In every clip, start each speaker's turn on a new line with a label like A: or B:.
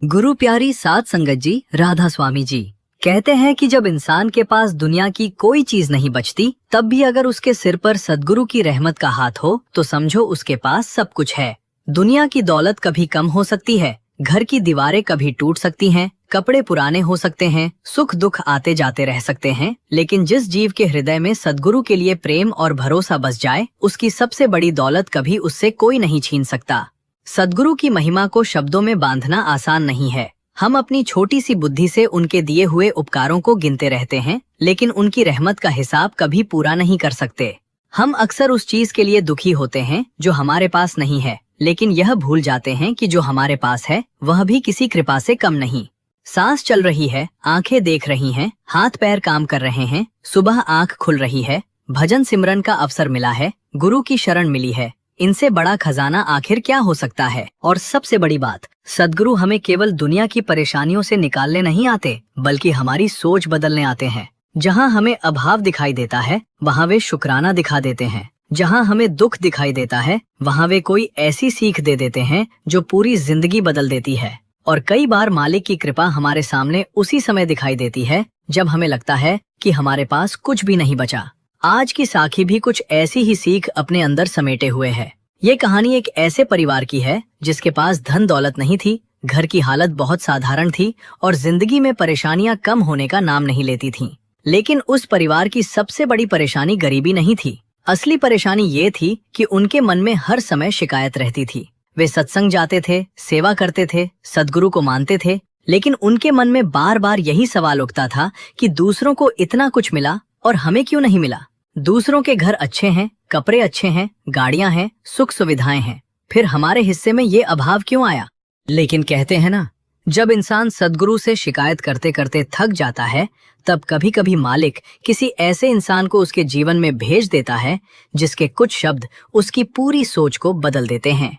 A: गुरु प्यारी साध संगत जी, राधा स्वामी जी कहते हैं कि जब इंसान के पास दुनिया की कोई चीज नहीं बचती, तब भी अगर उसके सिर पर सद्गुरु की रहमत का हाथ हो तो समझो उसके पास सब कुछ है। दुनिया की दौलत कभी कम हो सकती है, घर की दीवारें कभी टूट सकती हैं, कपड़े पुराने हो सकते हैं, सुख दुख आते जाते रह सकते हैं, लेकिन जिस जीव के हृदय में सद्गुरु के लिए प्रेम और भरोसा बस जाए, उसकी सबसे बड़ी दौलत कभी उससे कोई नहीं छीन सकता। सद्गुरु की महिमा को शब्दों में बांधना आसान नहीं है। हम अपनी छोटी सी बुद्धि से उनके दिए हुए उपकारों को गिनते रहते हैं, लेकिन उनकी रहमत का हिसाब कभी पूरा नहीं कर सकते। हम अक्सर उस चीज के लिए दुखी होते हैं जो हमारे पास नहीं है, लेकिन यह भूल जाते हैं कि जो हमारे पास है वह भी किसी कृपा से कम नहीं। सांस चल रही है, आंखें देख रही हैं, हाथ पैर काम कर रहे हैं, सुबह आंख खुल रही है, भजन सिमरन का अवसर मिला है, गुरु की शरण मिली है, इनसे बड़ा खजाना आखिर क्या हो सकता है। और सबसे बड़ी बात, सद्गुरु हमें केवल दुनिया की परेशानियों से निकालने नहीं आते, बल्कि हमारी सोच बदलने आते हैं। जहाँ हमें अभाव दिखाई देता है वहाँ वे शुक्राना दिखा देते हैं, जहाँ हमें दुख दिखाई देता है वहाँ वे कोई ऐसी सीख दे देते हैं जो पूरी जिंदगी बदल देती है। और कई बार मालिक की कृपा हमारे सामने उसी समय दिखाई देती है जब हमें लगता है कि हमारे पास कुछ भी नहीं बचा। आज की साखी भी कुछ ऐसी ही सीख अपने अंदर समेटे हुए है। ये कहानी एक ऐसे परिवार की है जिसके पास धन दौलत नहीं थी, घर की हालत बहुत साधारण थी और जिंदगी में परेशानियां कम होने का नाम नहीं लेती थीं। लेकिन उस परिवार की सबसे बड़ी परेशानी गरीबी नहीं थी। असली परेशानी ये थी कि उनके मन में हर समय शिकायत रहती थी। वे सत्संग जाते थे, सेवा करते थे, सद्गुरु को मानते थे, लेकिन उनके मन में बार बार यही सवाल उठता था कि दूसरों को इतना कुछ मिला और हमें क्यों नहीं मिला। दूसरों के घर अच्छे हैं, कपड़े अच्छे हैं, गाड़ियां हैं, सुख सुविधाएं हैं, फिर हमारे हिस्से में ये अभाव क्यों आया। लेकिन कहते हैं ना, जब इंसान सद्गुरु से शिकायत करते करते थक जाता है, तब कभी कभी मालिक किसी ऐसे इंसान को उसके जीवन में भेज देता है जिसके कुछ शब्द उसकी पूरी सोच को बदल देते हैं।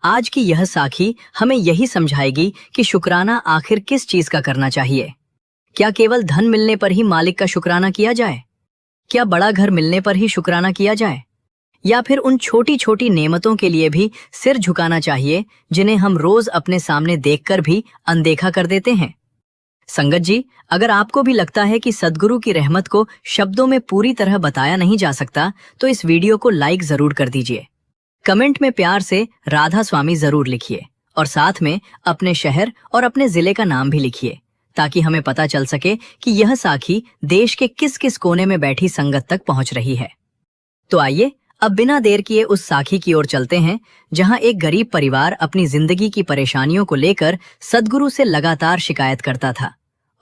A: आज की यह साखी हमें यही समझाएगी कि शुक्राना आखिर किस चीज का करना चाहिए। क्या केवल धन मिलने पर ही मालिक का शुक्राना किया जाए? क्या बड़ा घर मिलने पर ही शुक्राना किया जाए? या फिर उन छोटी छोटी नेमतों के लिए भी सिर झुकाना चाहिए जिन्हें हम रोज अपने सामने देखकर भी अनदेखा कर देते हैं? संगत जी, अगर आपको भी लगता है कि सद्गुरु की रहमत को शब्दों में पूरी तरह बताया नहीं जा सकता, तो इस वीडियो को लाइक जरूर कर दीजिए। कमेंट में प्यार से राधा स्वामी जरूर लिखिए और साथ में अपने शहर और अपने जिले का नाम भी लिखिए, ताकि हमें पता चल सके कि यह साखी देश के किस किस कोने में बैठी संगत तक पहुंच रही है। तो आइए अब बिना देर किए उस साखी की ओर चलते हैं, जहां एक गरीब परिवार अपनी जिंदगी की परेशानियों को लेकर सद्गुरु से लगातार शिकायत करता था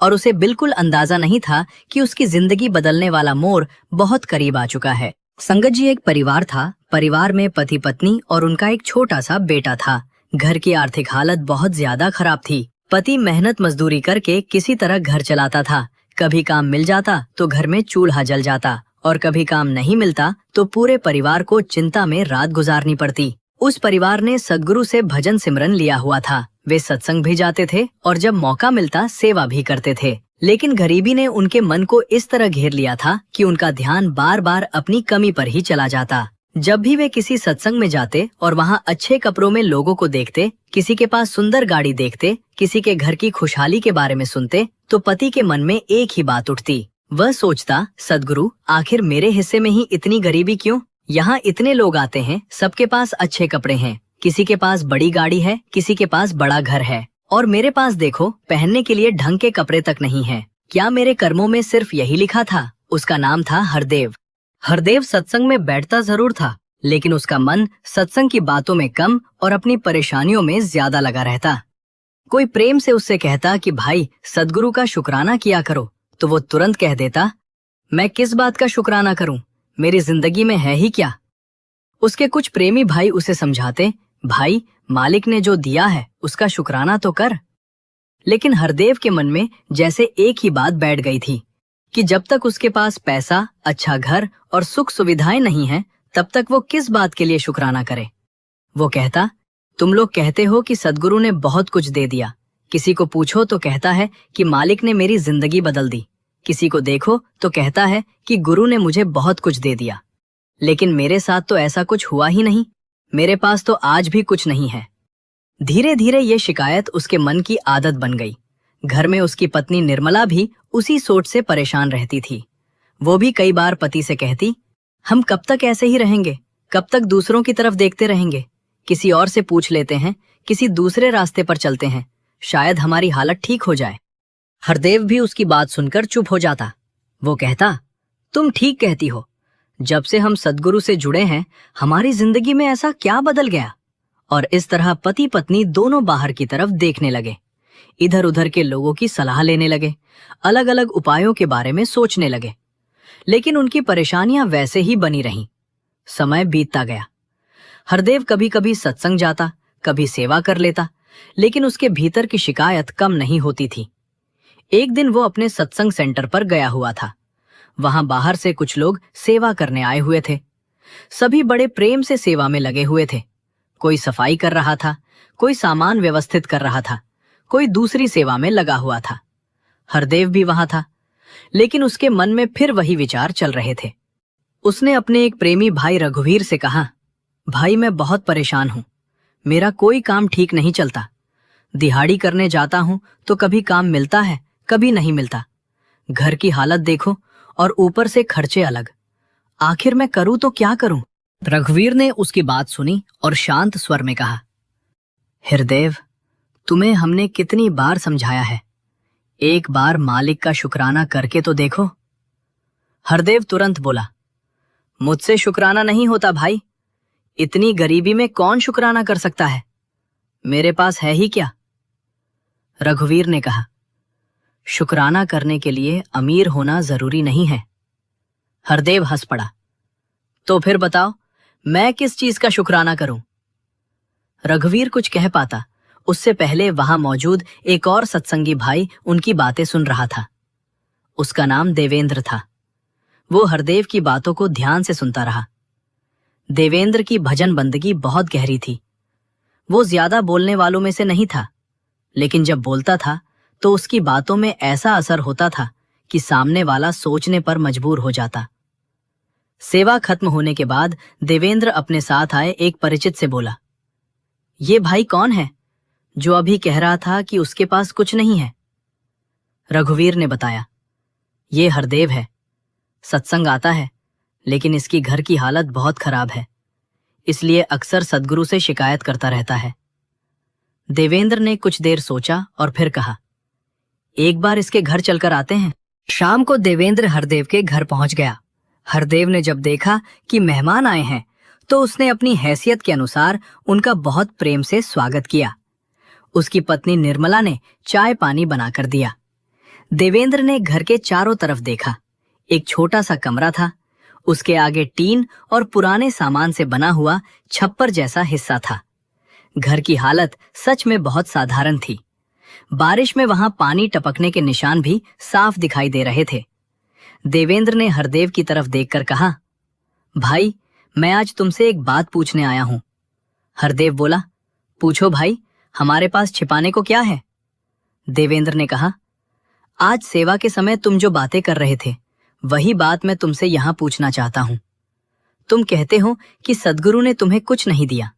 A: और उसे बिल्कुल अंदाजा नहीं था कि उसकी जिंदगी बदलने वाला मोड़ बहुत करीब आ चुका है। संगत जी, एक परिवार था। परिवार में पति पत्नी और उनका एक छोटा सा बेटा था। घर की आर्थिक हालत बहुत ज्यादा खराब थी। पति मेहनत मजदूरी करके किसी तरह घर चलाता था। कभी काम मिल जाता तो घर में चूल्हा जल जाता और कभी काम नहीं मिलता तो पूरे परिवार को चिंता में रात गुजारनी पड़ती। उस परिवार ने सद्गुरु से भजन सिमरन लिया हुआ था। वे सत्संग भी जाते थे और जब मौका मिलता सेवा भी करते थे। लेकिन गरीबी ने उनके मन को इस तरह घेर लिया था कि उनका ध्यान बार बार अपनी कमी पर ही चला जाता। जब भी वे किसी सत्संग में जाते और वहाँ अच्छे कपड़ों में लोगों को देखते, किसी के पास सुंदर गाड़ी देखते, किसी के घर की खुशहाली के बारे में सुनते, तो पति के मन में एक ही बात उठती। वह सोचता, सद्गुरु, आखिर मेरे हिस्से में ही इतनी गरीबी क्यों? यहाँ इतने लोग आते हैं, सबके पास अच्छे कपड़े हैं, किसी के पास बड़ी गाड़ी है, किसी के पास बड़ा घर है, और मेरे पास देखो पहनने के लिए ढंग के कपड़े तक नहीं है। क्या मेरे कर्मों में सिर्फ यही लिखा था? उसका नाम था हरदेव। हरदेव सत्संग में बैठता जरूर था, लेकिन उसका मन सत्संग की बातों में कम और अपनी परेशानियों में ज्यादा लगा रहता। कोई प्रेम से उससे कहता कि भाई सद्गुरु का शुक्राना किया करो, तो वो तुरंत कह देता, मैं किस बात का शुक्राना करूं? मेरी जिंदगी में है ही क्या? उसके कुछ प्रेमी भाई उसे समझाते, भाई मालिक ने जो दिया है उसका शुक्राना तो कर। लेकिन हरदेव के मन में जैसे एक ही बात बैठ गई थी कि जब तक उसके पास पैसा, अच्छा घर और सुख सुविधाएं नहीं हैं, तब तक वो किस बात के लिए शुक्राना करे। वो कहता, तुम लोग कहते हो कि सद्गुरु ने बहुत कुछ दे दिया। किसी को पूछो तो कहता है कि मालिक ने मेरी जिंदगी बदल दी। किसी को देखो तो कहता है कि गुरु ने मुझे बहुत कुछ दे दिया। लेकिन मेरे साथ तो ऐसा कुछ हुआ ही नहीं। मेरे पास तो आज भी कुछ नहीं है। धीरे धीरे ये शिकायत उसके मन की आदत बन गई। घर में उसकी पत्नी निर्मला भी उसी सोच से परेशान रहती थी। वो भी कई बार पति से कहती, हम कब तक ऐसे ही रहेंगे, कब तक दूसरों की तरफ देखते रहेंगे, किसी और से पूछ लेते हैं, किसी दूसरे रास्ते पर चलते हैं, शायद हमारी हालत ठीक हो जाए। हरदेव भी उसकी बात सुनकर चुप हो जाता। वो कहता, तुम ठीक कहती हो, जब से हम सद्गुरु से जुड़े हैं हमारी जिंदगी में ऐसा क्या बदल गया। और इस तरह पति पत्नी दोनों बाहर की तरफ देखने लगे, इधर उधर के लोगों की सलाह लेने लगे, अलग अलग उपायों के बारे में सोचने लगे। लेकिन उनकी परेशानियां वैसे ही बनी रहीं। समय बीतता गया। हरदेव कभी कभी सत्संग जाता, कभी सेवा कर लेता, लेकिन उसके भीतर की शिकायत कम नहीं होती थी। एक दिन वो अपने सत्संग सेंटर पर गया हुआ था। वहां बाहर से कुछ लोग सेवा करने आए हुए थे। सभी बड़े प्रेम से सेवा में लगे हुए थे। कोई सफाई कर रहा था, कोई सामान व्यवस्थित कर रहा था, कोई दूसरी सेवा में लगा हुआ था। हरदेव भी वहां था, लेकिन उसके मन में फिर वही विचार चल रहे थे। उसने अपने एक प्रेमी भाई रघुवीर से कहा, भाई मैं बहुत परेशान हूं, मेरा कोई काम ठीक नहीं चलता। दिहाड़ी करने जाता हूं तो कभी काम मिलता है, कभी नहीं मिलता। घर की हालत देखो और ऊपर से खर्चे अलग। आखिर मैं करूं तो क्या करूं? रघुवीर ने उसकी बात सुनी और शांत स्वर में कहा, हरदेव, तुम्हें हमने कितनी बार समझाया है, एक बार मालिक का शुक्राना करके तो देखो। हरदेव तुरंत बोला, मुझसे शुक्राना नहीं होता भाई, इतनी गरीबी में कौन शुक्राना कर सकता है, मेरे पास है ही क्या। रघुवीर ने कहा, शुक्राना करने के लिए अमीर होना जरूरी नहीं है। हरदेव हंस पड़ा, तो फिर बताओ मैं किस चीज का शुक्राना करूं? रघुवीर कुछ कह पाता उससे पहले वहां मौजूद एक और सत्संगी भाई उनकी बातें सुन रहा था। उसका नाम देवेंद्र था। वो हरदेव की बातों को ध्यान से सुनता रहा। देवेंद्र की भजन बंदगी बहुत गहरी थी। वो ज्यादा बोलने वालों में से नहीं था, लेकिन जब बोलता था तो उसकी बातों में ऐसा असर होता था कि सामने वाला सोचने पर मजबूर हो जाता। सेवा खत्म होने के बाद देवेंद्र अपने साथ आए एक परिचित से बोला, ये भाई कौन है जो अभी कह रहा था कि उसके पास कुछ नहीं है? रघुवीर ने बताया, ये हरदेव है, सत्संग आता है, लेकिन इसकी घर की हालत बहुत खराब है, इसलिए अक्सर सद्गुरु से शिकायत करता रहता है। देवेंद्र ने कुछ देर सोचा और फिर कहा, एक बार इसके घर चलकर आते हैं। शाम को देवेंद्र हरदेव के घर पहुंच गया। हरदेव ने जब देखा कि मेहमान आए हैं तो उसने अपनी हैसियत के अनुसार उनका बहुत प्रेम से स्वागत किया। उसकी पत्नी निर्मला ने चाय पानी बनाकर दिया। देवेंद्र ने घर के चारों तरफ देखा। एक छोटा सा कमरा था, उसके आगे टीन और पुराने सामान से बना हुआ छप्पर जैसा हिस्सा था। घर की हालत सच में बहुत साधारण थी। बारिश में वहां पानी टपकने के निशान भी साफ दिखाई दे रहे थे। देवेंद्र ने हरदेव की तरफ देखकर कहा, भाई मैं आज तुमसे एक बात पूछने आया हूं। हरदेव बोला, पूछो भाई, हमारे पास छिपाने को क्या है? देवेंद्र ने कहा, आज सेवा के समय तुम जो बातें कर रहे थे वही बात मैं तुमसे यहां पूछना चाहता हूं। तुम कहते हो कि सद्गुरु ने तुम्हें कुछ नहीं दिया,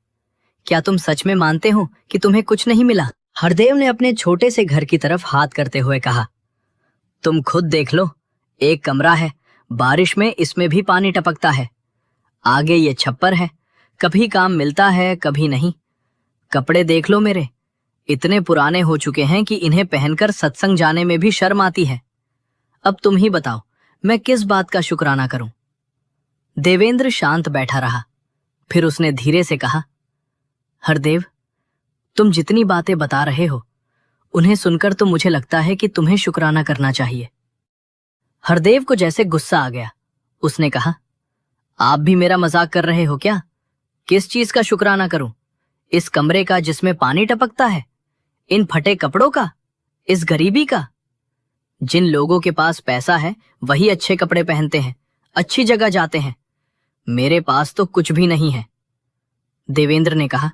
A: क्या तुम सच में मानते हो कि तुम्हें कुछ नहीं मिला? हरदेव ने अपने छोटे से घर की तरफ हाथ करते हुए कहा, तुम खुद देख लो, एक कमरा है, बारिश में इसमें भी पानी टपकता है। आगे ये छप्पर है, कभी काम मिलता है कभी नहीं। कपड़े देख लो मेरे, इतने पुराने हो चुके हैं कि इन्हें पहनकर सत्संग जाने में भी शर्म आती है। अब तुम ही बताओ मैं किस बात का शुक्राना करूं? देवेंद्र शांत बैठा रहा। फिर उसने धीरे से कहा, हरदेव, तुम जितनी बातें बता रहे हो उन्हें सुनकर तो मुझे लगता है कि तुम्हें शुक्राना करना चाहिए। हरदेव को जैसे गुस्सा आ गया। उसने कहा, आप भी मेरा मजाक कर रहे हो क्या? किस चीज का शुक्राना करूं? इस कमरे का जिसमें पानी टपकता है? इन फटे कपड़ों का? इस गरीबी का? जिन लोगों के पास पैसा है वही अच्छे कपड़े पहनते हैं, अच्छी जगह जाते हैं। मेरे पास तो कुछ भी नहीं है। देवेंद्र ने कहा,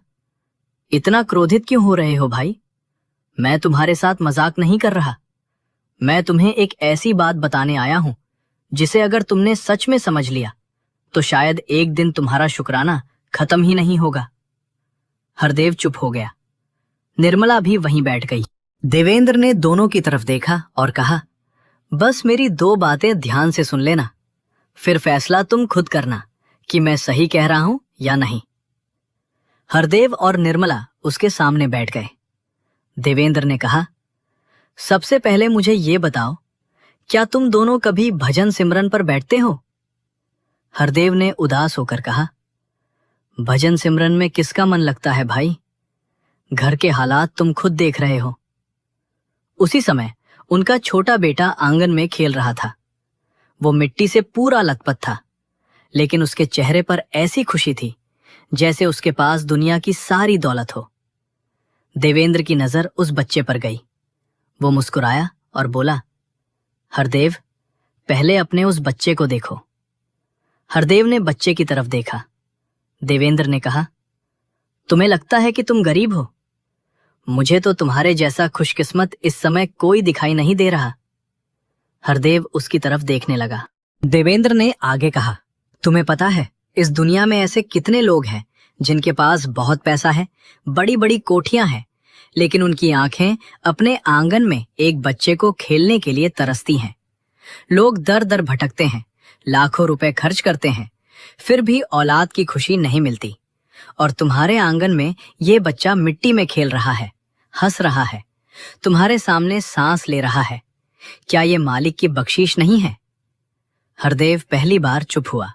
A: इतना क्रोधित क्यों हो रहे हो भाई? मैं तुम्हारे साथ मजाक नहीं कर रहा। मैं तुम्हें एक ऐसी बात बताने आया हूं जिसे अगर तुमने सच में समझ लिया तो शायद एक दिन तुम्हारा शुक्राना खत्म ही नहीं होगा। हरदेव चुप हो गया। निर्मला भी वहीं बैठ गई। देवेंद्र ने दोनों की तरफ देखा और कहा, बस मेरी 2 बातें ध्यान से सुन लेना, फिर फैसला तुम खुद करना कि मैं सही कह रहा हूं या नहीं। हरदेव और निर्मला उसके सामने बैठ गए। देवेंद्र ने कहा, सबसे पहले मुझे ये बताओ, क्या तुम दोनों कभी भजन सिमरन पर बैठते हो? हरदेव ने उदास होकर कहा, भजन सिमरन में किसका मन लगता है भाई? घर के हालात तुम खुद देख रहे हो। उसी समय उनका छोटा बेटा आंगन में खेल रहा था। वो मिट्टी से पूरा लथपथ था, लेकिन उसके चेहरे पर ऐसी खुशी थी जैसे उसके पास दुनिया की सारी दौलत हो। देवेंद्र की नजर उस बच्चे पर गई। वो मुस्कुराया और बोला, हरदेव, पहले अपने उस बच्चे को देखो। हरदेव ने बच्चे की तरफ देखा। देवेंद्र ने कहा, तुम्हें लगता है कि तुम गरीब हो? मुझे तो तुम्हारे जैसा खुशकिस्मत इस समय कोई दिखाई नहीं दे रहा। हरदेव उसकी तरफ देखने लगा। देवेंद्र ने आगे कहा, तुम्हें पता है इस दुनिया में ऐसे कितने लोग हैं जिनके पास बहुत पैसा है, बड़ी बड़ी कोठियां हैं, लेकिन उनकी आंखें अपने आंगन में एक बच्चे को खेलने के लिए तरसती हैं। लोग दर दर भटकते हैं, लाखों रुपए खर्च करते हैं, फिर भी औलाद की खुशी नहीं मिलती। और तुम्हारे आंगन में ये बच्चा मिट्टी में खेल रहा है, हंस रहा है, तुम्हारे सामने सांस ले रहा है। क्या ये मालिक की बख्शीश नहीं है? हरदेव पहली बार चुप हुआ।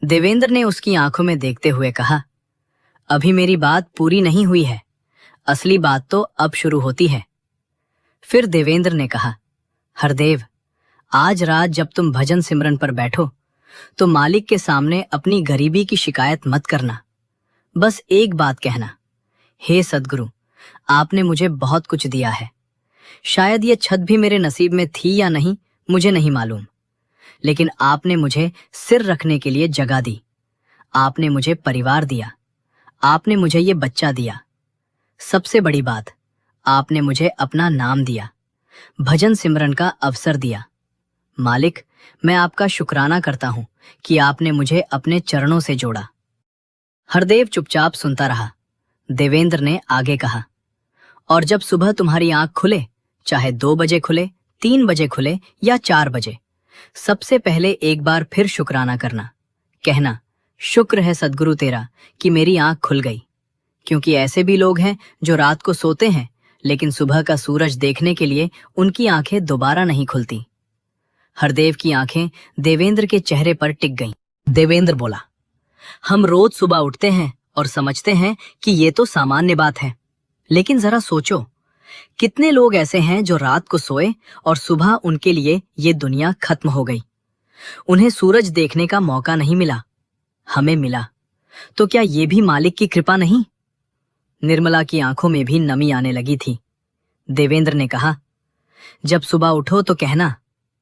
A: देवेंद्र ने उसकी आंखों में देखते हुए कहा, अभी मेरी बात पूरी नहीं हुई है, असली बात तो अब शुरू होती है। फिर देवेंद्र ने कहा, हरदेव, आज रात जब तुम भजन सिमरन पर बैठो तो मालिक के सामने अपनी गरीबी की शिकायत मत करना। बस एक बात कहना, हे सद्गुरु, आपने मुझे बहुत कुछ दिया है। शायद ये छत भी मेरे नसीब में थी या नहीं, मुझे नहीं मालूम, लेकिन आपने मुझे सिर रखने के लिए जगह दी। आपने मुझे परिवार दिया, आपने मुझे ये बच्चा दिया। सबसे बड़ी बात, आपने मुझे अपना नाम दिया, भजन सिमरन का अवसर दिया। मालिक, मैं आपका शुक्राना करता हूं कि आपने मुझे अपने चरणों से जोड़ा। हरदेव चुपचाप सुनता रहा। देवेंद्र ने आगे कहा, और जब सुबह तुम्हारी आंख खुले, चाहे 2 बजे खुले, 3 बजे खुले या 4 बजे, सबसे पहले एक बार फिर शुक्राना करना। कहना, शुक्र है सद्गुरु तेरा कि मेरी आंख खुल गई। क्योंकि ऐसे भी लोग हैं जो रात को सोते हैं, लेकिन सुबह का सूरज देखने के लिए उनकी आंखें दोबारा नहीं खुलती। हरदेव की आंखें देवेंद्र के चेहरे पर टिक गईं। देवेंद्र बोला, हम रोज सुबह उठते हैं और समझते हैं कि ये तो सामान्य बात है, लेकिन जरा सोचो, कितने लोग ऐसे हैं जो रात को सोए और सुबह उनके लिए ये दुनिया खत्म हो गई। उन्हें सूरज देखने का मौका नहीं मिला, हमें मिला। तो क्या ये भी मालिक की कृपा नहीं? निर्मला की आंखों में भी नमी आने लगी थी। देवेंद्र ने कहा, जब सुबह उठो तो कहना,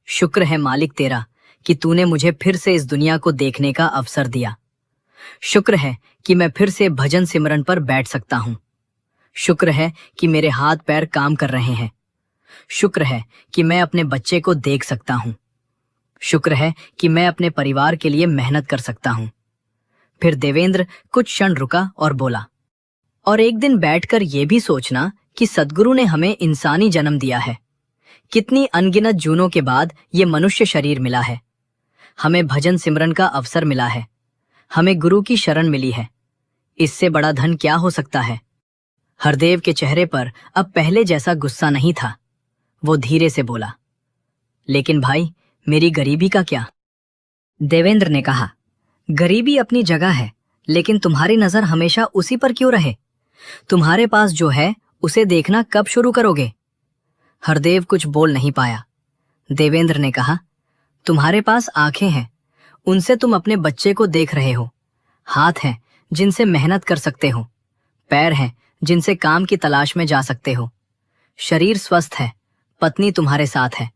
A: शुक्र है मालिक तेरा कि तूने मुझे फिर से इस दुनिया को देखने का अवसर दिया। शुक्र है कि मैं फिर से भजन सिमरन पर बैठ सकता हूं। शुक्र है कि मेरे हाथ पैर काम कर रहे हैं। शुक्र है कि मैं अपने बच्चे को देख सकता हूं। शुक्र है कि मैं अपने परिवार के लिए मेहनत कर सकता हूं। फिर देवेंद्र कुछ क्षण रुका और बोला, और एक दिन बैठकर यह भी सोचना कि सद्गुरु ने हमें इंसानी जन्म दिया है। कितनी अनगिनत जूनों के बाद ये मनुष्य शरीर मिला है। हमें भजन सिमरन का अवसर मिला है, हमें गुरु की शरण मिली है। इससे बड़ा धन क्या हो सकता है? हरदेव के चेहरे पर अब पहले जैसा गुस्सा नहीं था। वो धीरे से बोला, लेकिन भाई, मेरी गरीबी का क्या? देवेंद्र ने कहा, गरीबी अपनी जगह है, लेकिन तुम्हारी नजर हमेशा उसी पर क्यों रहे? तुम्हारे पास जो है उसे देखना कब शुरू करोगे? हरदेव कुछ बोल नहीं पाया। देवेंद्र ने कहा, तुम्हारे पास आंखें हैं, उनसे तुम अपने बच्चे को देख रहे हो। हाथ हैं जिनसे मेहनत कर सकते हो, पैर हैं जिनसे काम की तलाश में जा सकते हो। शरीर स्वस्थ है, पत्नी तुम्हारे साथ है,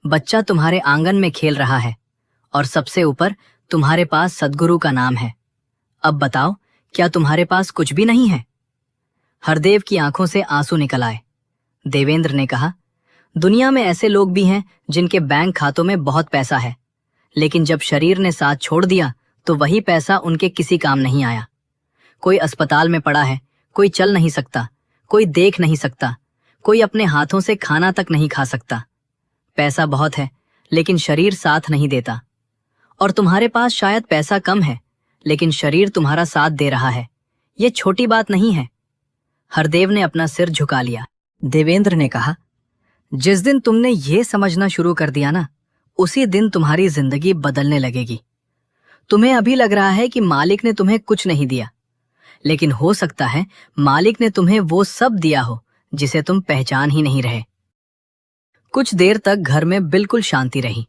A: बच्चा तुम्हारे आंगन में खेल रहा है, और सबसे ऊपर तुम्हारे पास सद्गुरु का नाम है। अब बताओ, क्या तुम्हारे पास कुछ भी नहीं है? हरदेव की आंखों से आंसू निकल आए। देवेंद्र ने कहा, दुनिया में ऐसे लोग भी हैं जिनके बैंक खातों में बहुत पैसा है, लेकिन जब शरीर ने साथ छोड़ दिया तो वही पैसा उनके किसी काम नहीं आया। कोई अस्पताल में पड़ा है, कोई चल नहीं सकता, कोई देख नहीं सकता, कोई अपने हाथों से खाना तक नहीं खा सकता। पैसा बहुत है लेकिन शरीर साथ नहीं देता। और तुम्हारे पास शायद पैसा कम है लेकिन शरीर तुम्हारा साथ दे रहा है। ये छोटी बात नहीं है। हरदेव ने अपना सिर झुका लिया। देवेंद्र ने कहा, जिस दिन तुमने ये समझना शुरू कर दिया ना, उसी दिन तुम्हारी जिंदगी बदलने लगेगी। तुम्हें अभी लग रहा है कि मालिक ने तुम्हें कुछ नहीं दिया, लेकिन हो सकता है मालिक ने तुम्हें वो सब दिया हो जिसे तुम पहचान ही नहीं रहे। कुछ देर तक घर में बिल्कुल शांति रही।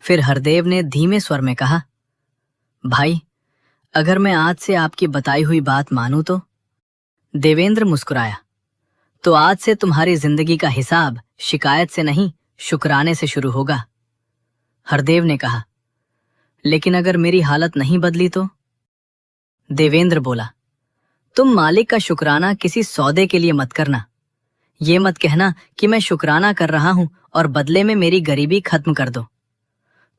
A: फिर हरदेव ने धीमे स्वर में कहा, भाई, अगर मैं आज से आपकी बताई हुई बात मानूं तो? देवेंद्र मुस्कुराया। तो आज से तुम्हारी जिंदगी का हिसाब शिकायत से नहीं, शुक्राने से शुरू होगा। हरदेव ने कहा, लेकिन अगर मेरी हालत नहीं बदली तो? देवेंद्र बोला, तुम मालिक का शुक्राना किसी सौदे के लिए मत करना। ये मत कहना कि मैं शुक्राना कर रहा हूं और बदले में मेरी गरीबी खत्म कर दो।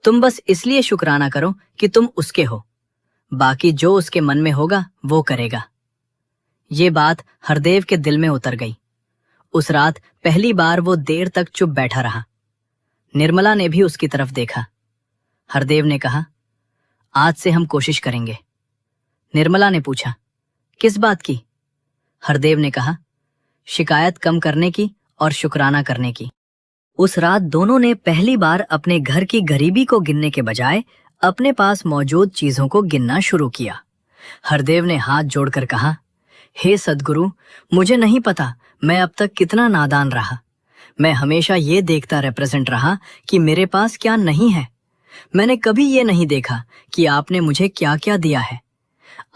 A: तुम बस इसलिए शुक्राना करो कि तुम उसके हो, बाकी जो उसके मन में होगा वो करेगा। ये बात हरदेव के दिल में उतर गई। उस रात पहली बार वो देर तक चुप बैठा रहा। निर्मला ने भी उसकी तरफ देखा। हरदेव ने कहा, आज से हम कोशिश करेंगे। निर्मला ने पूछा, किस बात की? हरदेव ने कहा, शिकायत कम करने की और शुक्राना करने की। उस रात दोनों ने पहली बार अपने घर की गरीबी को गिनने के बजाय अपने पास मौजूद चीजों को गिनना शुरू किया। हरदेव ने हाथ जोड़कर कहा, हे सद्गुरु, मुझे नहीं पता मैं अब तक कितना नादान रहा। मैं हमेशा ये देखता रिप्रेजेंट रहा कि मेरे पास क्या नहीं है। मैंने कभी ये नहीं देखा कि आपने मुझे क्या क्या दिया है।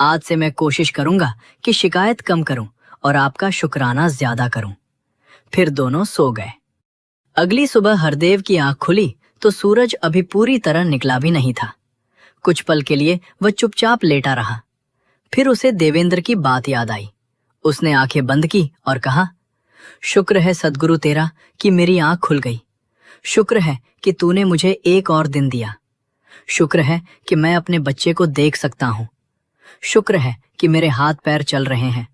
A: आज से मैं कोशिश करूंगा कि शिकायत कम करूं और आपका शुक्राना ज्यादा करूं। फिर दोनों सो गए। अगली सुबह हरदेव की आंख खुली तो सूरज अभी पूरी तरह निकला भी नहीं था। कुछ पल के लिए वह चुपचाप लेटा रहा। फिर उसे देवेंद्र की बात याद आई। उसने आंखें बंद की और कहा, शुक्र है सद्गुरु तेरा कि मेरी आंख खुल गई। शुक्र है कि तूने मुझे एक और दिन दिया। शुक्र है कि मैं अपने बच्चे को देख सकता हूं। शुक्र है कि मेरे हाथ पैर चल रहे हैं।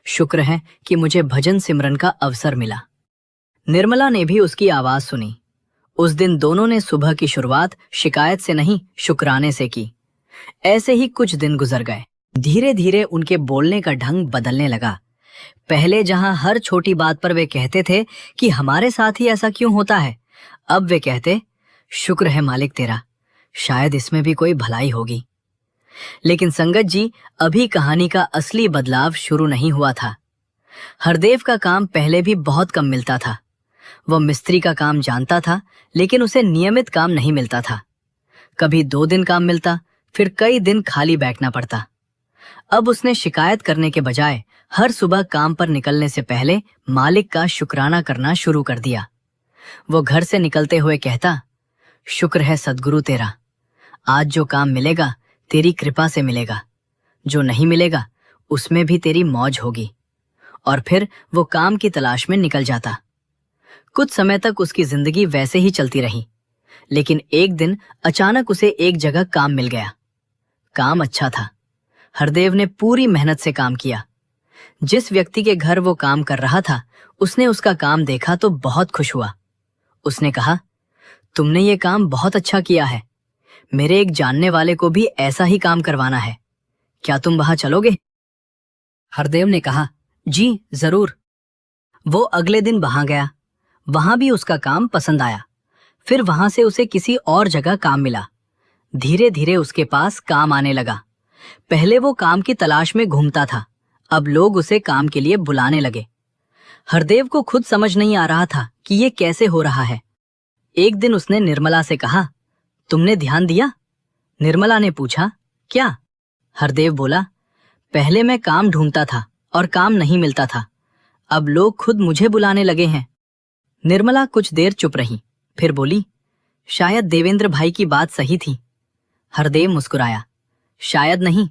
A: शुक्र है कि मुझे भजन सिमरन का अवसर मिला। निर्मला ने भी उसकी आवाज सुनी। उस दिन दोनों ने सुबह की शुरुआत शिकायत से नहीं, शुक्राने से की। ऐसे ही कुछ दिन गुजर गए। धीरे धीरे उनके बोलने का ढंग बदलने लगा। पहले जहां हर छोटी बात पर वे कहते थे कि हमारे साथ ही ऐसा क्यों होता है, अब वे कहते, शुक्र है मालिक तेरा, शायद इसमें भी कोई भलाई होगी। लेकिन संगत जी, अभी कहानी का असली बदलाव शुरू नहीं हुआ था। हरदेव का काम पहले भी बहुत कम मिलता था। वह मिस्त्री का काम जानता था, लेकिन उसे नियमित काम नहीं मिलता था। कभी 2 दिन काम मिलता, फिर कई दिन खाली बैठना पड़ता। अब उसने शिकायत करने के बजाय हर सुबह काम पर निकलने से पहले मालिक का शुक्राना करना शुरू कर दिया। वो घर से निकलते हुए कहता, शुक्र है सद्गुरु तेरा, आज जो काम मिलेगा तेरी कृपा से मिलेगा, जो नहीं मिलेगा उसमें भी तेरी मौज होगी। और फिर वो काम की तलाश में निकल जाता। कुछ समय तक उसकी जिंदगी वैसे ही चलती रही, लेकिन एक दिन अचानक उसे एक जगह काम मिल गया। काम अच्छा था। हरदेव ने पूरी मेहनत से काम किया। जिस व्यक्ति के घर वो काम कर रहा था, उसने उसका काम देखा तो बहुत खुश हुआ। उसने कहा, तुमने ये काम बहुत अच्छा किया है। मेरे एक जानने वाले को भी ऐसा ही काम करवाना है। क्या तुम वहां चलोगे? हरदेव ने कहा, जी जरूर। वो अगले दिन वहां गया। वहां भी उसका काम पसंद आया। फिर वहां से उसे किसी और जगह काम मिला। धीरे धीरे उसके पास काम आने लगा। पहले वो काम की तलाश में घूमता था, अब लोग उसे काम के लिए बुलाने लगे। हरदेव को खुद समझ नहीं आ रहा था कि ये कैसे हो रहा है। एक दिन उसने निर्मला से कहा, तुमने ध्यान दिया? निर्मला ने पूछा, क्या? हरदेव बोला, पहले मैं काम ढूंढता था और काम नहीं मिलता था, अब लोग खुद मुझे बुलाने लगे हैं। निर्मला कुछ देर चुप रही, फिर बोली, शायद देवेंद्र भाई की बात सही थी। हरदेव मुस्कुराया, शायद नहीं,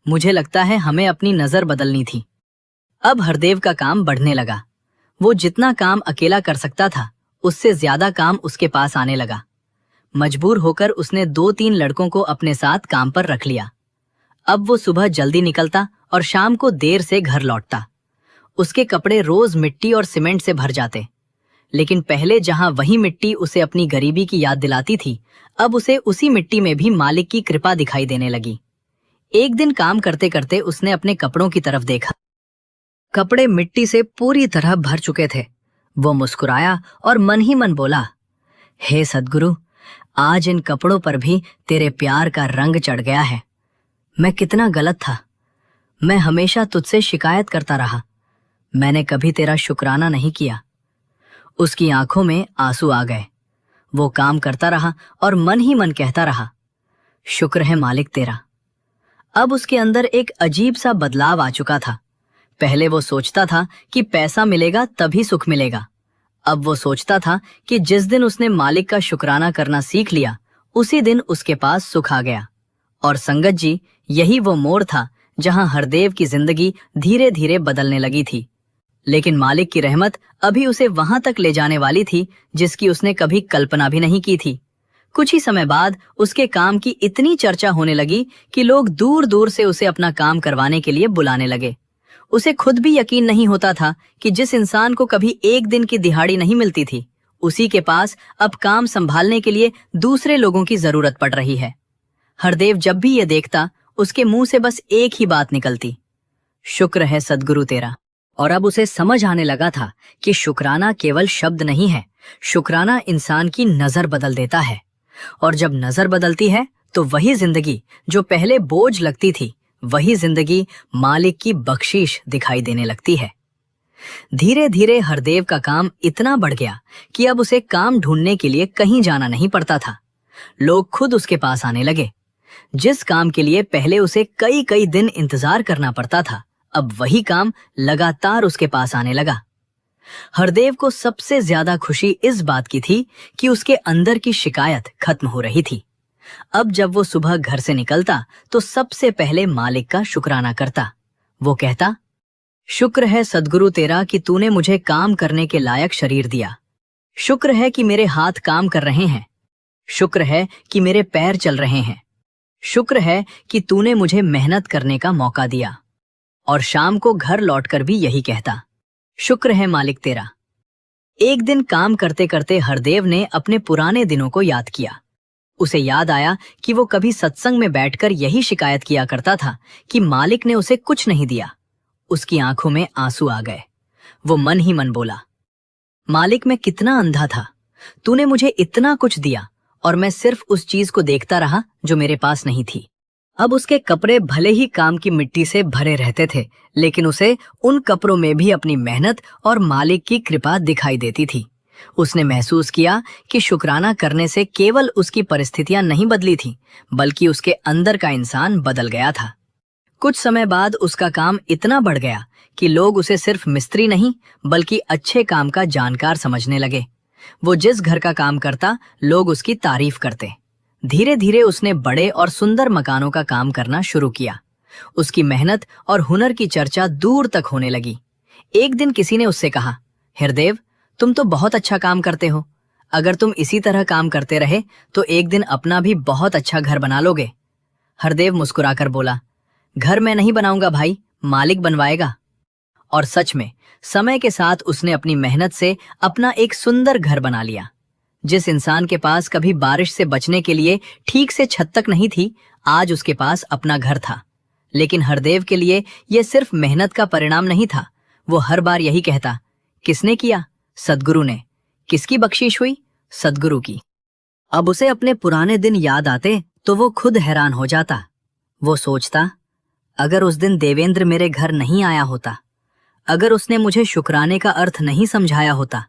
A: मुझे लगता है हमें अपनी नजर बदलनी थी। अब हरदेव का काम बढ़ने लगा। वो जितना काम अकेला कर सकता था, उससे ज्यादा काम उसके पास आने लगा। मजबूर होकर उसने 2-3 लड़कों को अपने साथ काम पर रख लिया। अब वो सुबह जल्दी निकलता और शाम को देर से घर लौटता। उसके कपड़े रोज मिट्टी और सीमेंट से भर जाते। लेकिन पहले जहां वही मिट्टी उसे अपनी गरीबी की याद दिलाती थी, अब उसे उसी मिट्टी में भी मालिक की कृपा दिखाई देने लगी। एक दिन काम करते करते उसने अपने कपड़ों की तरफ देखा। कपड़े मिट्टी से पूरी तरह भर चुके थे। वो मुस्कुराया और मन ही मन बोला, हे सद्गुरु, आज इन कपड़ों पर भी तेरे प्यार का रंग चढ़ गया है। मैं कितना गलत था। मैं हमेशा तुझसे शिकायत करता रहा। मैंने कभी तेरा शुक्राना नहीं किया। उसकी आंखों में आंसू आ गए। वो काम करता रहा और मन ही मन कहता रहा, शुक्र है मालिक तेरा। अब उसके अंदर एक अजीब सा बदलाव आ चुका था। पहले वो सोचता था कि पैसा मिलेगा तभी सुख मिलेगा। अब वो सोचता था कि जिस दिन उसने मालिक का शुक्राना करना सीख लिया, उसी दिन उसके पास सुख आ गया। और संगत जी, यही वो मोड़ था जहां हरदेव की जिंदगी धीरे धीरे बदलने लगी थी। लेकिन मालिक की रहमत अभी उसे वहां तक ले जाने वाली थी जिसकी उसने कभी कल्पना भी नहीं की थी। कुछ ही समय बाद उसके काम की इतनी चर्चा होने लगी कि लोग दूर दूर से उसे अपना काम करवाने के लिए बुलाने लगे। उसे खुद भी यकीन नहीं होता था कि जिस इंसान को कभी एक दिन की दिहाड़ी नहीं मिलती थी, उसी के पास अब काम संभालने के लिए दूसरे लोगों की जरूरत पड़ रही है। हरदेव जब भी ये देखता, उसके मुंह से बस एक ही बात निकलती, शुक्र है सद्गुरु तेरा। और अब उसे समझ आने लगा था कि शुक्राना केवल शब्द नहीं है, शुक्राना इंसान की नजर बदल देता है। और जब नजर बदलती है तो वही जिंदगी जो पहले बोझ लगती थी, वही जिंदगी मालिक की बख्शीश दिखाई देने लगती है। धीरे धीरे हरदेव का काम इतना बढ़ गया कि अब उसे काम ढूंढने के लिए कहीं जाना नहीं पड़ता था। लोग खुद उसके पास आने लगे। जिस काम के लिए पहले उसे कई कई दिन इंतजार करना पड़ता था, अब वही काम लगातार उसके पास आने लगा। हरदेव को सबसे ज्यादा खुशी इस बात की थी कि उसके अंदर की शिकायत खत्म हो रही थी। अब जब वो सुबह घर से निकलता तो सबसे पहले मालिक का शुक्राना करता। वो कहता, शुक्र है सद्गुरु तेरा कि तूने मुझे काम करने के लायक शरीर दिया। शुक्र है कि मेरे हाथ काम कर रहे हैं। शुक्र है कि मेरे पैर चल रहे हैं। शुक्र है कि तूने मुझे मेहनत करने का मौका दिया। और शाम को घर लौटकर भी यही कहता, शुक्र है मालिक तेरा। एक दिन काम करते करते हरदेव ने अपने पुराने दिनों को याद किया। उसे याद आया कि वो कभी सत्संग में बैठकर यही शिकायत किया करता था कि मालिक ने उसे कुछ नहीं दिया। उसकी आंखों में आंसू आ गए। वो मन ही मन बोला, मालिक मैं कितना अंधा था। तूने मुझे इतना कुछ दिया और मैं सिर्फ उस चीज को देखता रहा जो मेरे पास नहीं थी। अब उसके कपड़े भले ही काम की मिट्टी से भरे रहते थे, लेकिन उसे उन कपड़ों में भी अपनी मेहनत और मालिक की कृपा दिखाई देती थी। उसने महसूस किया कि शुक्राना करने से केवल उसकी परिस्थितियां नहीं बदली थीं, बल्कि उसके अंदर का इंसान बदल गया था। कुछ समय बाद उसका काम इतना बढ़ गया कि लोग उसे सिर्फ मिस्त्री नहीं बल्कि अच्छे काम का जानकार समझने लगे। वो जिस घर का काम करता, लोग उसकी तारीफ करते। धीरे धीरे उसने बड़े और सुंदर मकानों का काम करना शुरू किया। उसकी मेहनत और हुनर की चर्चा दूर तक होने लगी। एक दिन किसी ने उससे कहा, हरदेव तुम तो बहुत अच्छा काम करते हो। अगर तुम इसी तरह काम करते रहे तो एक दिन अपना भी बहुत अच्छा घर बना लोगे। हरदेव मुस्कुराकर बोला, घर मैं नहीं बनाऊंगा भाई, मालिक बनवाएगा। और सच में समय के साथ उसने अपनी मेहनत से अपना एक सुंदर घर बना लिया। जिस इंसान के पास कभी बारिश से बचने के लिए ठीक से छत तक नहीं थी, आज उसके पास अपना घर था। लेकिन हरदेव के लिए यह सिर्फ मेहनत का परिणाम नहीं था। वो हर बार यही कहता, किसने किया? सद्गुरु ने। किसकी बख्शीश हुई? सद्गुरु की। अब उसे अपने पुराने दिन याद आते तो वो खुद हैरान हो जाता। वो सोचता, अगर उस दिन देवेंद्र मेरे घर नहीं आया होता, अगर उसने मुझे शुक्राने का अर्थ नहीं समझाया होता,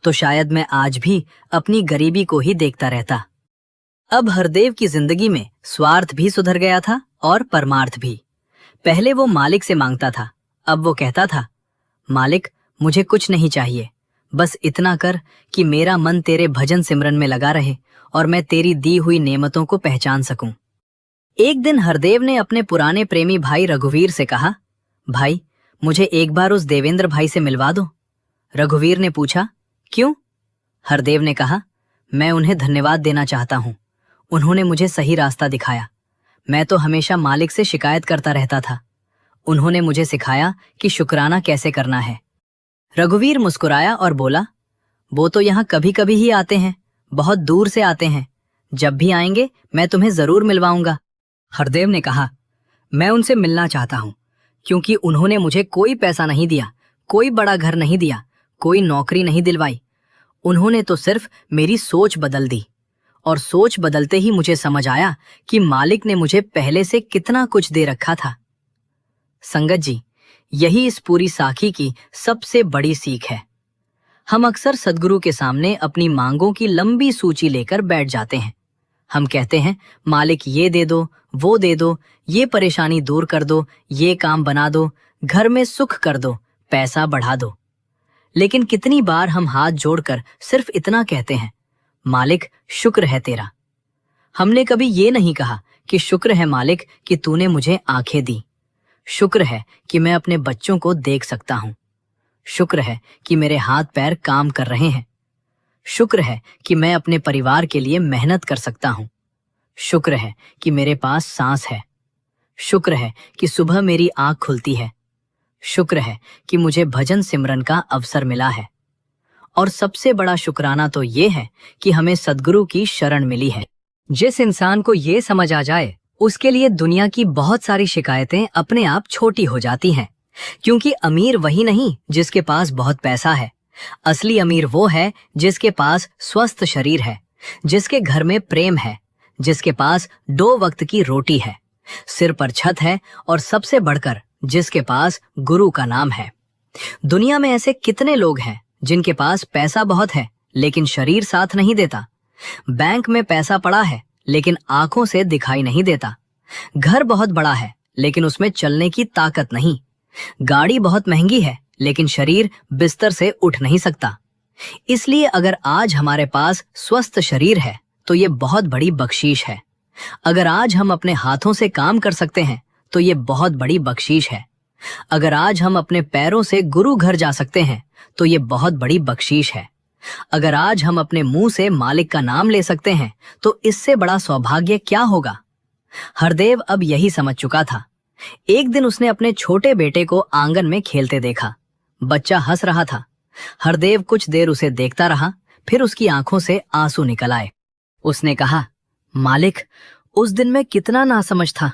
A: तो शायद मैं आज भी अपनी गरीबी को ही देखता रहता। अब हरदेव की जिंदगी में स्वार्थ भी सुधर गया था और परमार्थ भी। पहले वो मालिक से मांगता था, अब वो कहता था, मालिक मुझे कुछ नहीं चाहिए, बस इतना कर कि मेरा मन तेरे भजन सिमरन में लगा रहे और मैं तेरी दी हुई नेमतों को पहचान सकूं। एक दिन हरदेव ने अपने पुराने प्रेमी भाई रघुवीर से कहा, भाई मुझे एक बार उस देवेंद्र भाई से मिलवा दो। रघुवीर ने पूछा, क्यों? हरदेव ने कहा, मैं उन्हें धन्यवाद देना चाहता हूं। उन्होंने मुझे सही रास्ता दिखाया। मैं तो हमेशा मालिक से शिकायत करता रहता था। उन्होंने मुझे सिखाया कि शुक्राना कैसे करना है। रघुवीर मुस्कुराया और बोला, वो तो यहाँ कभी कभी ही आते हैं, बहुत दूर से आते हैं। जब भी आएंगे मैं तुम्हें जरूर मिलवाऊंगा। हरदेव ने कहा, मैं उनसे मिलना चाहता हूँ, क्योंकि उन्होंने मुझे कोई पैसा नहीं दिया, कोई बड़ा घर नहीं दिया, कोई नौकरी नहीं दिलवाई। उन्होंने तो सिर्फ मेरी सोच बदल दी, और सोच बदलते ही मुझे समझ आया कि मालिक ने मुझे पहले से कितना कुछ दे रखा था। संगत जी, यही इस पूरी साखी की सबसे बड़ी सीख है। हम अक्सर सद्गुरु के सामने अपनी मांगों की लंबी सूची लेकर बैठ जाते हैं। हम कहते हैं, मालिक ये दे दो, वो दे दो, ये परेशानी दूर कर दो, ये काम बना दो, घर में सुख कर दो, पैसा बढ़ा दो। लेकिन कितनी बार हम हाथ जोड़कर सिर्फ इतना कहते हैं, मालिक शुक्र है तेरा। हमने कभी ये नहीं कहा कि शुक्र है मालिक कि तूने मुझे आंखें दी, शुक्र है कि मैं अपने बच्चों को देख सकता हूं, शुक्र है कि मेरे हाथ पैर काम कर रहे हैं, शुक्र है कि मैं अपने परिवार के लिए मेहनत कर सकता हूं, शुक्र है कि मेरे पास सांस है, शुक्र है कि सुबह मेरी आंख खुलती है, शुक्र है कि मुझे भजन सिमरन का अवसर मिला है। और सबसे बड़ा शुक्राना तो ये है कि हमें सद्गुरु की शरण मिली है। जिस इंसान को ये समझ आ जाए, उसके लिए दुनिया की बहुत सारी शिकायतें अपने आप छोटी हो जाती हैं, क्योंकि अमीर वही नहीं जिसके पास बहुत पैसा है। असली अमीर वो है जिसके पास स्वस्थ शरीर है, जिसके घर में प्रेम है, जिसके पास 2 वक्त की रोटी है, सिर पर छत है, और सबसे बढ़कर जिसके पास गुरु का नाम है। दुनिया में ऐसे कितने लोग हैं जिनके पास पैसा बहुत है लेकिन शरीर साथ नहीं देता। बैंक में पैसा पड़ा है लेकिन आंखों से दिखाई नहीं देता। घर बहुत बड़ा है लेकिन उसमें चलने की ताकत नहीं। गाड़ी बहुत महंगी है लेकिन शरीर बिस्तर से उठ नहीं सकता। इसलिए अगर आज हमारे पास स्वस्थ शरीर है तो ये बहुत बड़ी बख्शीश है। अगर आज हम अपने हाथों से काम कर सकते हैं तो ये बहुत बड़ी बख्शीश है। अगर आज हम अपने पैरों से गुरु घर जा सकते हैं तो ये बहुत बड़ी बख्शीश है। अगर आज हम अपने मुंह से मालिक का नाम ले सकते हैं तो इससे बड़ा सौभाग्य क्या होगा। हरदेव अब यही समझ चुका था। एक दिन उसने अपने छोटे बेटे को आंगन में खेलते देखा। बच्चा हंस रहा था। हरदेव कुछ देर उसे देखता रहा, फिर उसकी आंखों से आंसू निकल आए। उसने कहा, मालिक, उस दिन मैं कितना नासमझ था।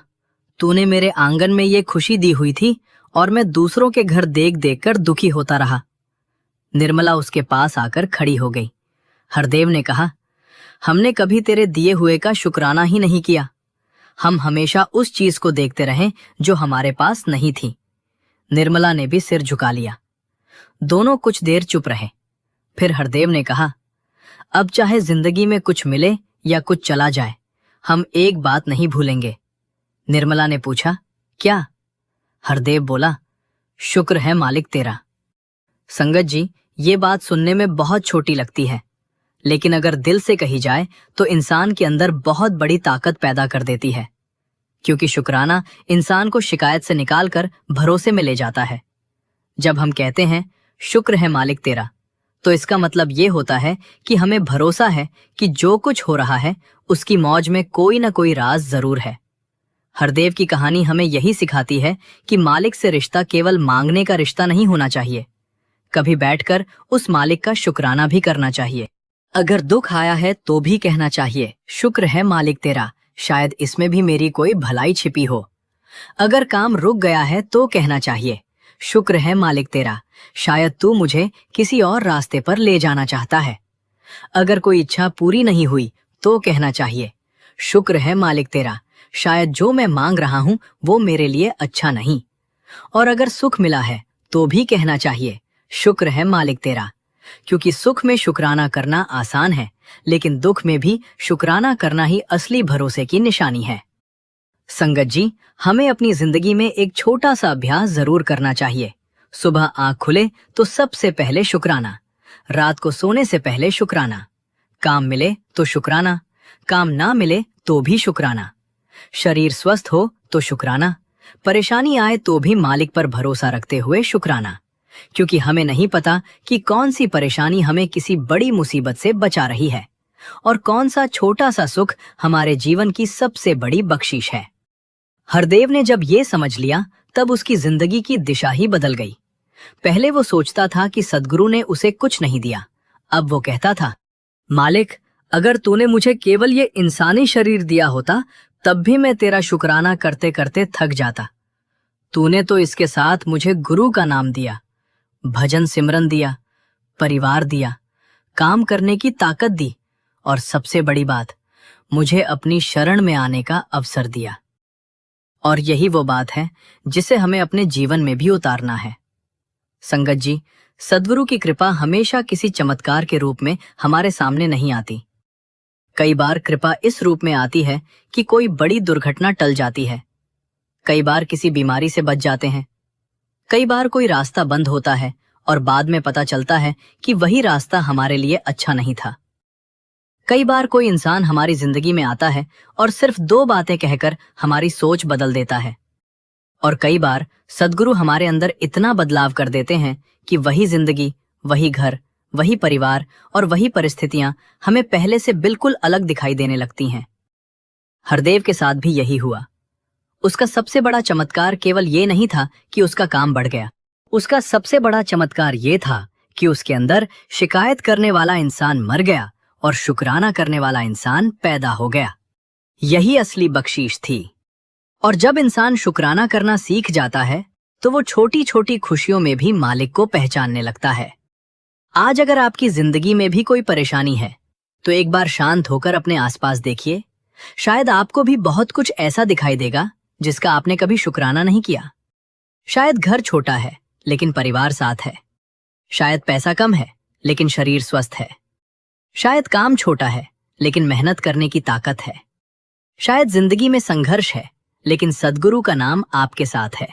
A: तूने मेरे आंगन में ये खुशी दी हुई थी और मैं दूसरों के घर देख देख कर दुखी होता रहा। निर्मला उसके पास आकर खड़ी हो गई। हरदेव ने कहा, हमने कभी तेरे दिए हुए का शुक्राना ही नहीं किया। हम हमेशा उस चीज को देखते रहे जो हमारे पास नहीं थी। निर्मला ने भी सिर झुका लिया। दोनों कुछ देर चुप रहे। फिर हरदेव ने कहा, अब चाहे जिंदगी में कुछ मिले या कुछ चला जाए, हम एक बात नहीं भूलेंगे। निर्मला ने पूछा, क्या? हरदेव बोला, शुक्र है मालिक तेरा। संगत जी, ये बात सुनने में बहुत छोटी लगती है, लेकिन अगर दिल से कही जाए तो इंसान के अंदर बहुत बड़ी ताकत पैदा कर देती है। क्योंकि शुक्राना इंसान को शिकायत से निकालकर भरोसे में ले जाता है। जब हम कहते हैं शुक्र है मालिक तेरा, तो इसका मतलब ये होता है कि हमें भरोसा है कि जो कुछ हो रहा है उसकी मौज में कोई न कोई राज जरूर है। हरदेव की कहानी हमें यही सिखाती है कि मालिक से रिश्ता केवल मांगने का रिश्ता नहीं होना चाहिए। कभी बैठकर उस मालिक का शुक्राना भी करना चाहिए। अगर दुख आया है तो भी कहना चाहिए, शुक्र है मालिक तेरा, शायद इसमें भी मेरी कोई भलाई छिपी हो। अगर काम रुक गया है तो कहना चाहिए, शुक्र है मालिक तेरा, शायद तू मुझे किसी और रास्ते पर ले जाना चाहता है। अगर कोई इच्छा पूरी नहीं हुई तो कहना चाहिए, शुक्र है मालिक तेरा, शायद जो मैं मांग रहा हूं वो मेरे लिए अच्छा नहीं। और अगर सुख मिला है तो भी कहना चाहिए, शुक्र है मालिक तेरा, क्योंकि सुख में शुक्राना करना आसान है, लेकिन दुख में भी शुक्राना करना ही असली भरोसे की निशानी है। संगत जी, हमें अपनी जिंदगी में एक छोटा सा अभ्यास जरूर करना चाहिए। सुबह आंख खुले तो सबसे पहले शुक्राना, रात को सोने से पहले शुक्राना, काम मिले तो शुक्राना, काम ना मिले तो भी शुक्राना, शरीर स्वस्थ हो तो शुक्राना, परेशानी आए तो भी मालिक पर भरोसा रखते हुए शुक्राना, क्योंकि हमें नहीं पता कि कौन सी परेशानी हमें किसी बड़ी मुसीबत से बचा रही है और कौन सा छोटा सा सुख हमारे जीवन की सबसे बड़ी बख्शीश है। हरदेव ने जब ये समझ लिया तब उसकी जिंदगी की दिशा ही बदल गई। पहले वो सोचता था कि सद्गुरु ने उसे कुछ नहीं दिया। अब वो कहता था, मालिक, अगर तूने मुझे केवल ये इंसानी शरीर दिया होता तब भी मैं तेरा शुक्राना करते करते थक जाता। तूने तो इसके साथ मुझे गुरु का नाम दिया, भजन सिमरन दिया, परिवार दिया, काम करने की ताकत दी और सबसे बड़ी बात, मुझे अपनी शरण में आने का अवसर दिया। और यही वो बात है जिसे हमें अपने जीवन में भी उतारना है। संगत जी, सद्गुरु की कृपा हमेशा किसी चमत्कार के रूप में हमारे सामने नहीं आती। कई बार कृपा इस रूप में आती है कि कोई बड़ी दुर्घटना टल जाती है, कई बार किसी बीमारी से बच जाते हैं, कई बार कोई रास्ता बंद होता है और बाद में पता चलता है कि वही रास्ता हमारे लिए अच्छा नहीं था। कई बार कोई इंसान हमारी जिंदगी में आता है और सिर्फ 2 बातें कहकर हमारी सोच बदल देता है। और कई बार सद्गुरु हमारे अंदर इतना बदलाव कर देते हैं कि वही जिंदगी, वही घर, वही परिवार और वही परिस्थितियां हमें पहले से बिल्कुल अलग दिखाई देने लगती हैं। हरदेव के साथ भी यही हुआ। उसका सबसे बड़ा चमत्कार केवल ये नहीं था कि उसका काम बढ़ गया, उसका सबसे बड़ा चमत्कार ये था कि उसके अंदर शिकायत करने वाला इंसान मर गया और शुक्राना करने वाला इंसान पैदा हो गया। यही असली बख्शीश थी। और जब इंसान शुक्राना करना सीख जाता है तो वो छोटी छोटी खुशियों में भी मालिक को पहचानने लगता है। आज अगर आपकी जिंदगी में भी कोई परेशानी है तो एक बार शांत होकर अपने आसपास देखिए। शायद आपको भी बहुत कुछ ऐसा दिखाई देगा जिसका आपने कभी शुक्राना नहीं किया। शायद घर छोटा है लेकिन परिवार साथ है, शायद पैसा कम है लेकिन शरीर स्वस्थ है, शायद काम छोटा है लेकिन मेहनत करने की ताकत है, शायद जिंदगी में संघर्ष है लेकिन सद्गुरु का नाम आपके साथ है।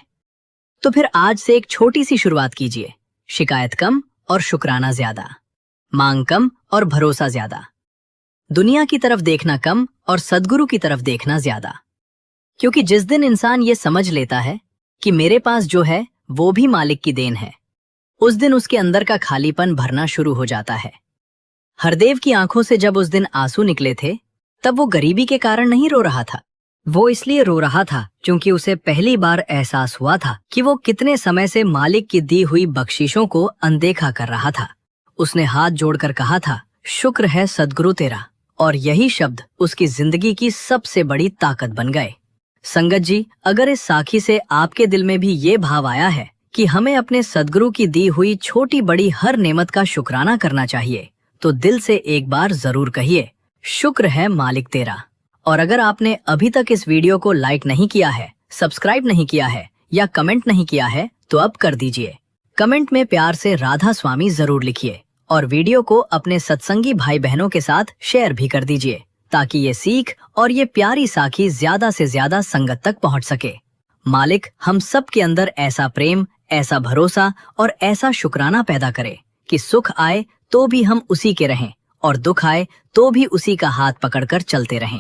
A: तो फिर आज से एक छोटी सी शुरुआत कीजिए। शिकायत कम और शुक्राना ज्यादा, मांग कम और भरोसा ज्यादा, दुनिया की तरफ देखना कम और सद्गुरु की तरफ देखना ज्यादा। क्योंकि जिस दिन इंसान ये समझ लेता है कि मेरे पास जो है वो भी मालिक की देन है, उस दिन उसके अंदर का खालीपन भरना शुरू हो जाता है। हरदेव की आंखों से जब उस दिन आंसू निकले थे तब वो गरीबी के कारण नहीं रो रहा था, वो इसलिए रो रहा था क्योंकि उसे पहली बार एहसास हुआ था कि वो कितने समय से मालिक की दी हुई बख्शिशों को अनदेखा कर रहा था। उसने हाथ जोड़कर कहा था, शुक्र है सद्गुरु तेरा, और यही शब्द उसकी जिंदगी की सबसे बड़ी ताकत बन गए। संगत जी, अगर इस साखी से आपके दिल में भी ये भाव आया है कि हमें अपने सद्गुरु की दी हुई छोटी बड़ी हर नेमत का शुक्राना करना चाहिए, तो दिल से एक बार जरूर कहिए, शुक्र है मालिक तेरा। और अगर आपने अभी तक इस वीडियो को लाइक नहीं किया है, सब्सक्राइब नहीं किया है या कमेंट नहीं किया है तो अब कर दीजिए। कमेंट में प्यार से राधा स्वामी जरूर लिखिए और वीडियो को अपने सत्संगी भाई बहनों के साथ शेयर भी कर दीजिए ताकि ये सीख और ये प्यारी साखी ज्यादा से ज्यादा संगत तक पहुंच सके। मालिक हम सब के अंदर ऐसा प्रेम, ऐसा भरोसा और ऐसा शुक्राना पैदा करे कि सुख आए तो भी हम उसी के रहें और दुख आए तो भी उसी का हाथ पकड़कर चलते रहें।